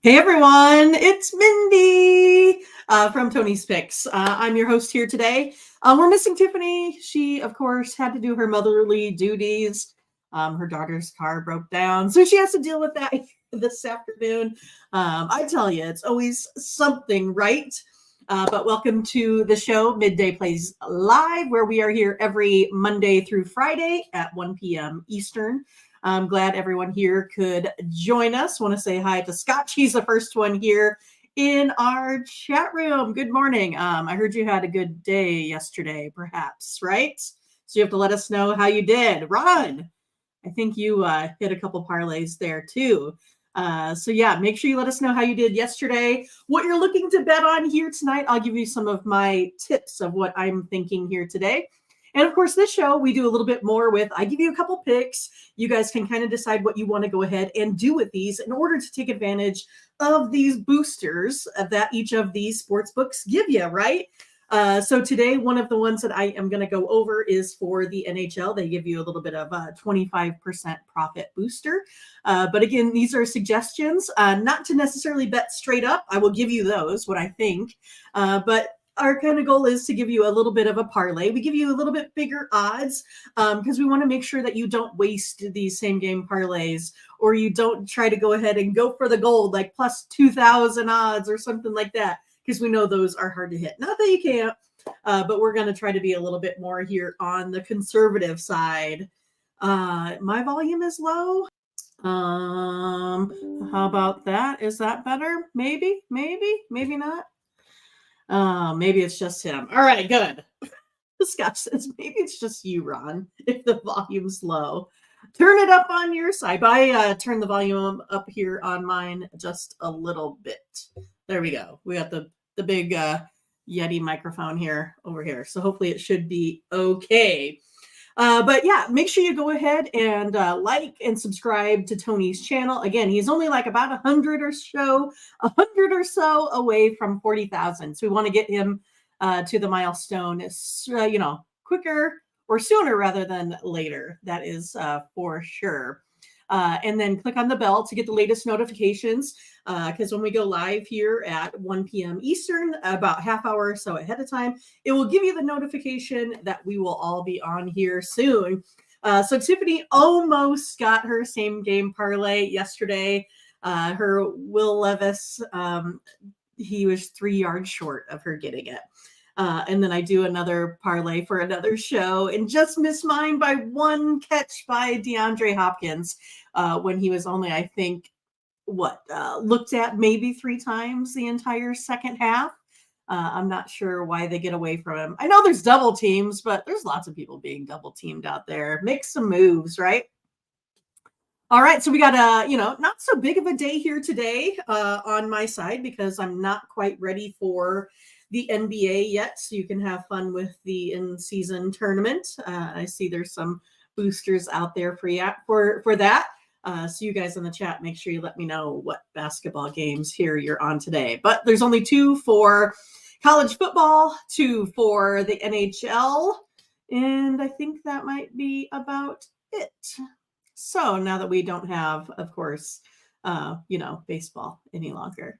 Hey everyone, it's Mindy from Tony's Picks. I'm your host here today. We're missing Tiffany. She, of course, had to do her motherly duties. Her daughter's car broke down, so she has to deal with that this afternoon. I tell you, it's always something, right? But welcome to the show, Midday Plays Live, where we are here every Monday through Friday at 1 p.m. Eastern. I'm glad everyone here could join us. Want to say hi to Scott. He's the first one here in our chat room. Good morning. I heard you had a good day yesterday, perhaps, right? So you have to let us know how you did. Ron, I think you hit a couple parlays there too. So yeah, make sure you let us know how you did yesterday, what you're looking to bet on here tonight. I'll give you some of my tips of what I'm thinking here today. And of course, this show, we do a little bit more with, I give you a couple picks. You guys can kind of decide what you want to go ahead and do with these in order to take advantage of these boosters that each of these sports books give you, right? So today, one of the ones that I am going to go over is for the NHL. They give you a little bit of a 25% profit booster. But again, these are suggestions, not to necessarily bet straight up. I will give you those, what I think. But our kind of goal is to give you a little bit of a parlay. We give you a little bit bigger odds because we want to make sure that you don't waste these same game parlays, or you don't try to go ahead and go for the gold, like plus 2,000 odds or something like that, because we know those are hard to hit. Not that you can't, but we're going to try to be a little bit more here on the conservative side. My volume is low. How about that? Is that better? Maybe not. Maybe it's just him. All right, good. Scott says maybe it's just you, Ron, if the volume's low. Turn it up on your side. I turn the volume up here on mine just a little bit. There we go. We got the big Yeti microphone here over here. So hopefully it should be okay. But yeah, make sure you go ahead and like and subscribe to Tony's channel. Again, he's only like about 100 or so away from 40,000. So we want to get him to the milestone, quicker or sooner rather than later. That is for sure. And then click on the bell to get the latest notifications, because when we go live here at 1 p.m. Eastern, about half hour or so ahead of time, it will give you the notification that we will all be on here soon. So Tiffany almost got her same game parlay yesterday. Her Will Levis, he was 3 yards short of her getting it. And then I do another parlay for another show and just missed mine by one catch by DeAndre Hopkins when he was only, I think, looked at maybe 3 times the entire second half. I'm not sure why they get away from him. I know there's double teams, but there's lots of people being double teamed out there. Make some moves, right? All right, so we got not so big of a day here today on my side because I'm not quite ready for the NBA yet, so you can have fun with the in-season tournament. I see there's some boosters out there for that. So you guys in the chat, make sure you let me know what basketball games here you're on today. But there's only 2 for college football, 2 for the NHL, and I think that might be about it. So now that we don't have, of course, baseball any longer.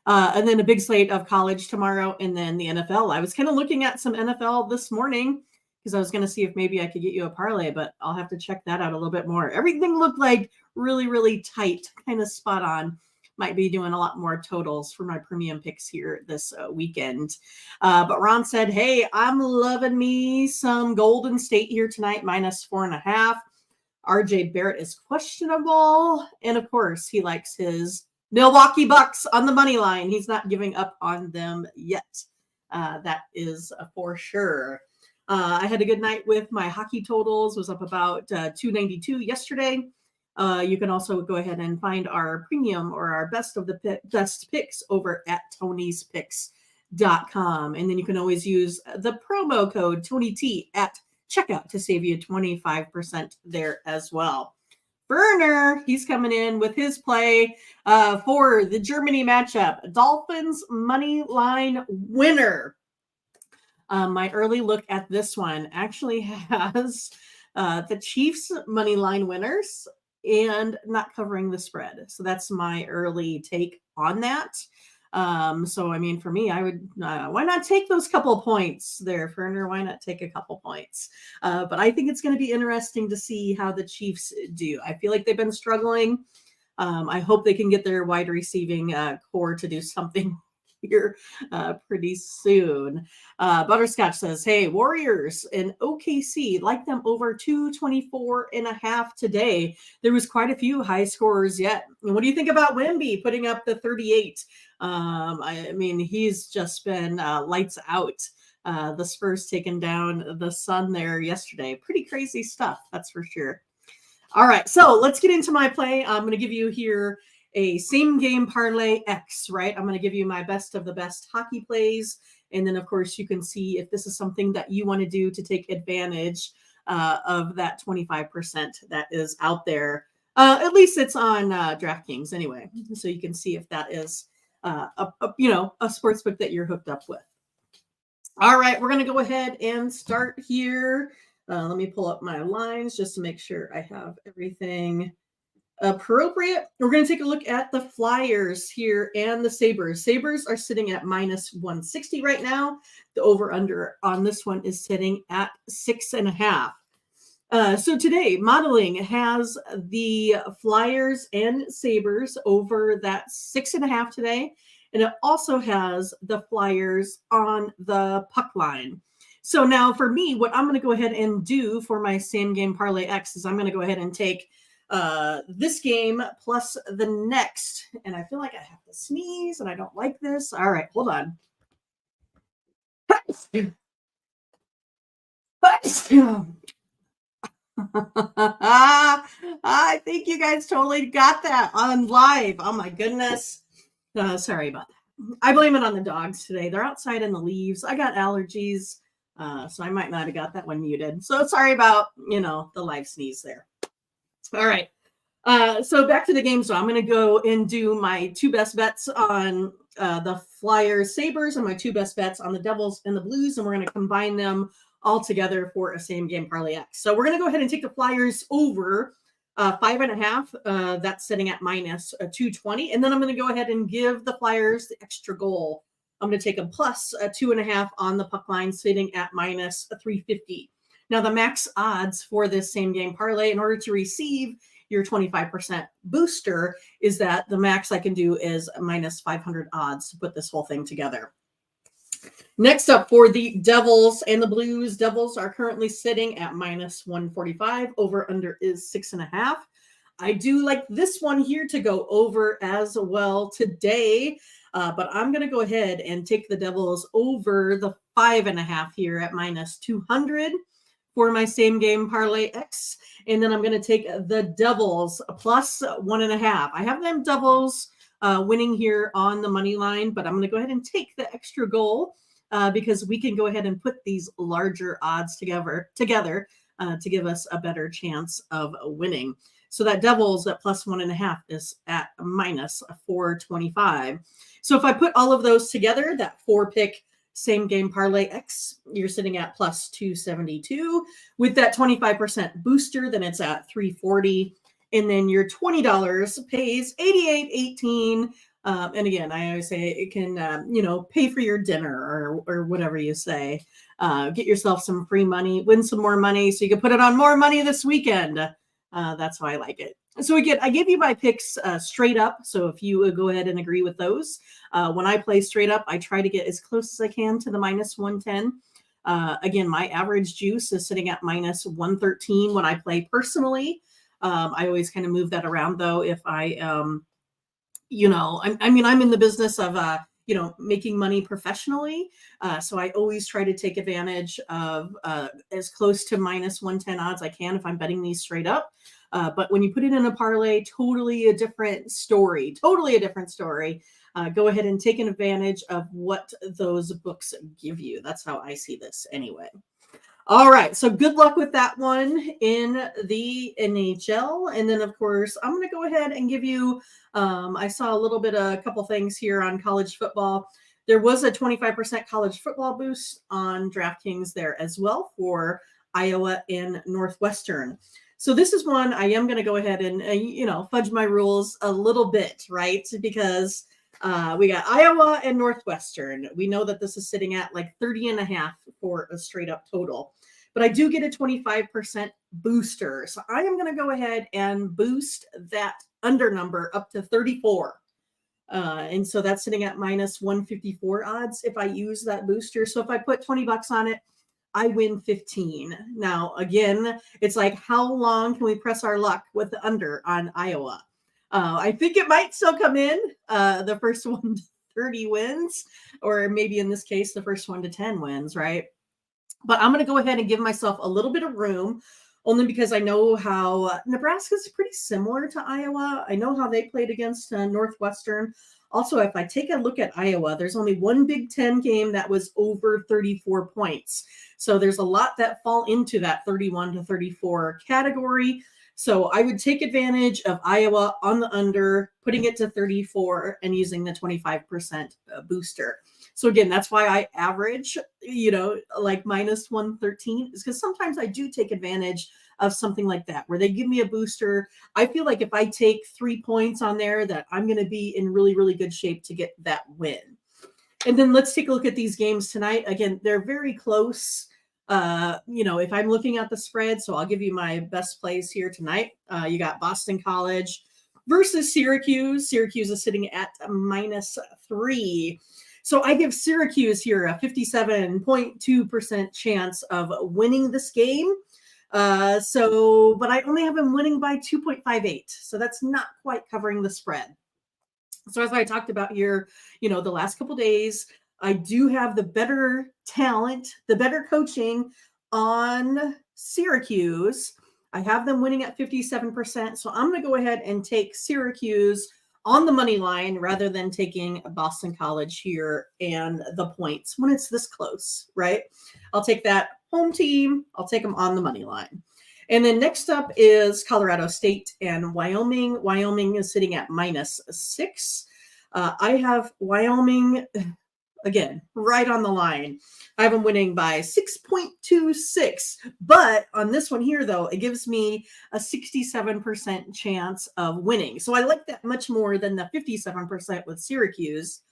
And then a big slate of college tomorrow, and then the NFL. I was kind of looking at some NFL this morning because I was going to see if maybe I could get you a parlay, but I'll have to check that out a little bit more. Everything looked like really, really tight, kind of spot on. Might be doing a lot more totals for my premium picks here this weekend. But Ron said, hey, I'm loving me some Golden State here tonight, -4.5. RJ Barrett is questionable. And of course, he likes his Milwaukee Bucks on the money line. He's not giving up on them yet. That is for sure. I had a good night with my hockey totals. Was up about 292 yesterday. You can also go ahead and find our premium or our best picks over at Tony'sPicks.com. And then you can always use the promo code TonyT at checkout to save you 25% there as well. Werner, he's coming in with his play for the Germany matchup. Dolphins money line winner. My early look at this one actually has the Chiefs money line winners and not covering the spread. So that's my early take on that. So I mean, for me, I would why not take those couple points there, Ferner? Why not take a couple points? But I think it's going to be interesting to see how the Chiefs do. I feel like they've been struggling. I hope they can get their wide receiving core to do something here pretty soon. Butterscotch says, hey, Warriors in OKC, like them over 224.5 today. There was quite a few high scorers yet. And what do you think about Wemby putting up the 38? I mean, he's just been lights out. The Spurs taking down the Sun there yesterday. Pretty crazy stuff, that's for sure. All right, so let's get into my play. I'm going to give you here a same game parlay X, right? I'm going to give you my best of the best hockey plays. And then, of course, you can see if this is something that you want to do to take advantage of that 25% that is out there. At least it's on DraftKings anyway. So you can see if that is a sports book that you're hooked up with. All right, we're going to go ahead and start here. Let me pull up my lines just to make sure I have everything appropriate. We're going to take a look at the Flyers here and the Sabres. Sabres are sitting at minus 160 right now. The over-under on this one is sitting at 6.5. So today, modeling has the Flyers and Sabres over that 6.5 today. And it also has the Flyers on the puck line. So now for me, what I'm going to go ahead and do for my same game parlay X is I'm going to go ahead and take this game plus the next. And I feel like I have to sneeze and I don't like this. All right, hold on. I think you guys totally got that on live. Oh my goodness. Sorry about that. I blame it on the dogs today. They're outside in the leaves. I got allergies. So I might not have got that one muted. So sorry about, the live sneeze there. All right. So back to the game. So I'm going to go and do my two best bets on the Flyers Sabres and my two best bets on the Devils and the Blues. And we're going to combine them all together for a same game parlay X. So we're going to go ahead and take the Flyers over 5.5. That's sitting at minus 220. And then I'm going to go ahead and give the Flyers the extra goal. I'm going to take a plus 2.5 on the puck line, sitting at minus 350. Now, the max odds for this same game parlay, in order to receive your 25% booster, is that the max I can do is minus 500 odds to put this whole thing together. Next up for the Devils and the Blues. Devils are currently sitting at minus 145. Over under is 6.5. I do like this one here to go over as well today. But I'm going to go ahead and take the Devils over the 5.5 here at minus 200 for my same game parlay X. And then I'm going to take the Devils plus 1.5. I have them Devils winning here on the money line, but I'm going to go ahead and take the extra goal because we can go ahead and put these larger odds together to give us a better chance of winning. So that Devils at plus 1.5 is at minus 425. So if I put all of those together, that 4-pick same game parlay X, you're sitting at plus 272. With that 25% booster, then it's at 340. And then your $20 pays $88.18. And again, I always say it can, pay for your dinner or whatever you say. Get yourself some free money, win some more money so you can put it on more money this weekend. That's how I like it. So again, I give you my picks straight up. So if you go ahead and agree with those, when I play straight up, I try to get as close as I can to the minus 110. Again, my average juice is sitting at minus 113 when I play personally. I always kind of move that around though. If I, I'm in the business of, making money professionally. So I always try to take advantage of as close to minus 110 odds I can if I'm betting these straight up. But when you put it in a parlay, totally a different story. Go ahead and take advantage of what those books give you. That's how I see this anyway. All right, so good luck with that one in the NHL. And then, of course, I'm going to go ahead and give you, I saw a couple things here on college football. There was a 25% college football boost on DraftKings there as well for Iowa and Northwestern. So this is one I am going to go ahead and, fudge my rules a little bit, right? Because We got Iowa and Northwestern. We know that this is sitting at like 30.5 for a straight up total. But I do get a 25% booster. So I am going to go ahead and boost that under number up to 34. And so that's sitting at minus 154 odds if I use that booster. So if I put 20 bucks on it, I win 15. Now, again, it's like, how long can we press our luck with the under on Iowa? I think it might still come in. The first one to 30 wins, or maybe in this case, the first one to 10 wins, right? But I'm going to go ahead and give myself a little bit of room, only because I know how Nebraska is pretty similar to Iowa. I know how they played against Northwestern. Also, if I take a look at Iowa, there's only one Big Ten game that was over 34 points. So there's a lot that fall into that 31 to 34 category. So I would take advantage of Iowa on the under, putting it to 34 and using the 25% booster. So again, that's why I average, like minus 113, is because sometimes I do take advantage of something like that where they give me a booster. I feel like if I take 3 points on there, that I'm going to be in really, really good shape to get that win. And then let's take a look at these games tonight. Again, they're very close. If I'm looking at the spread, so I'll give you my best plays here tonight. You got Boston College versus Syracuse. Syracuse is sitting at minus 3. So I give Syracuse here a 57.2% chance of winning this game. But I only have them winning by 2.58. So that's not quite covering the spread. So as I talked about here, the last couple days, I do have the better talent, the better coaching on Syracuse. I have them winning at 57%. So I'm going to go ahead and take Syracuse on the money line rather than taking Boston College here and the points when it's this close, right? I'll take that home team. I'll take them on the money line. And then next up is Colorado State and Wyoming. Wyoming is sitting at minus 6. I have Wyoming, again, right on the line. I have them winning by 6.26. But on this one here, though, it gives me a 67% chance of winning. So I like that much more than the 57% with Syracuse.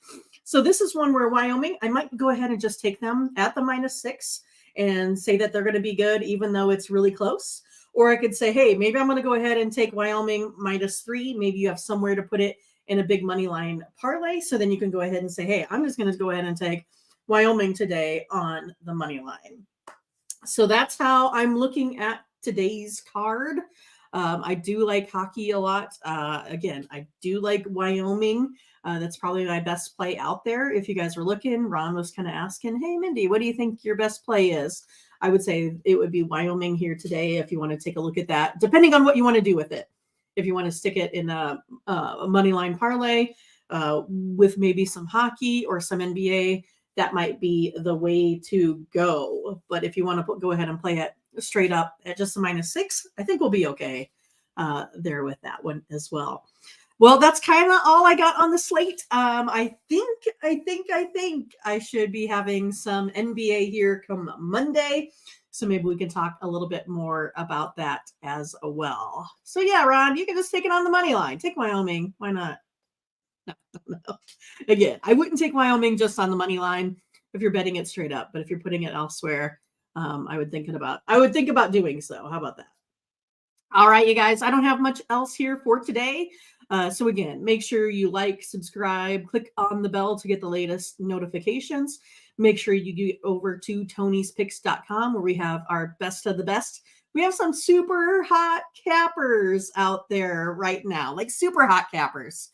So this is one where Wyoming, I might go ahead and just take them at the minus 6 and say that they're going to be good, even though it's really close. Or I could say, hey, maybe I'm going to go ahead and take Wyoming minus 3. Maybe you have somewhere to put it in a big money line parlay. So then you can go ahead and say, hey, I'm just going to go ahead and take Wyoming today on the money line. So that's how I'm looking at today's card. I do like hockey a lot. Again, I do like Wyoming. That's probably my best play out there. If you guys were looking, Ron was kind of asking, hey, Mindy, what do you think your best play is? I would say it would be Wyoming here today if you want to take a look at that, depending on what you want to do with it. If you want to stick it in a money line parlay with maybe some hockey or some NBA, that might be the way to go. But if you want to go ahead and play it straight up at just a minus 6, I think we'll be okay there with that one as well. Well, that's kind of all I got on the slate. I think I should be having some NBA here come Monday. So maybe we can talk a little bit more about that as well. So yeah, Ron, you can just take it on the money line. Take Wyoming. Why not? No. Again, I wouldn't take Wyoming just on the money line if you're betting it straight up. But if you're putting it elsewhere, I would think about doing so. How about that? All right, you guys, I don't have much else here for today. So again, make sure you like, subscribe, click on the bell to get the latest notifications. Make sure you get over to tonyspicks.com where we have our best of the best. We have some super hot cappers out there right now, like super hot cappers.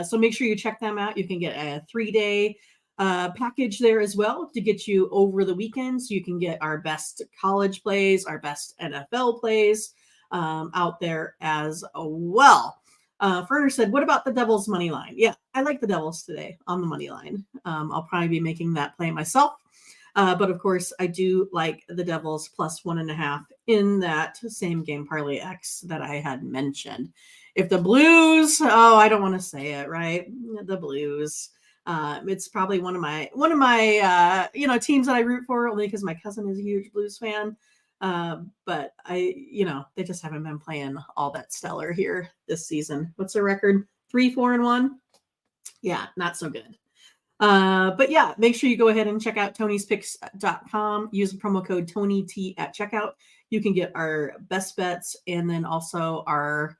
So make sure you check them out. You can get a 3-day package there as well to get you over the weekend. So you can get our best college plays, our best NFL plays out there as well. Ferner said, what about the Devils money line? Yeah, I like the Devils today on the money line. I'll probably be making that play myself. But of course, I do like the Devils plus 1.5 in that same game parlay X that I had mentioned. If the Blues, I don't want to say it, right? The Blues. It's probably one of my teams that I root for only because my cousin is a huge Blues fan. But they just haven't been playing all that stellar here this season. What's their record? 3-4-1. Yeah, not so good. But yeah, make sure you go ahead and check out tonyspicks.com. Use the promo code TonyT at checkout. You can get our best bets and then also our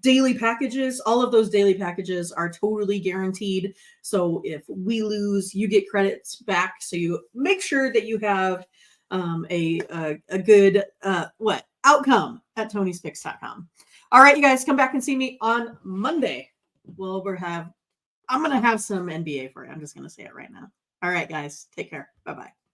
daily packages. All of those daily packages are totally guaranteed. So if we lose, you get credits back. So you make sure that you have a good outcome at tonyspicks.com. All right, you guys, come back and see me on Monday. I'm going to have some NBA for you. I'm just going to say it right now. All right, guys, take care. Bye-bye.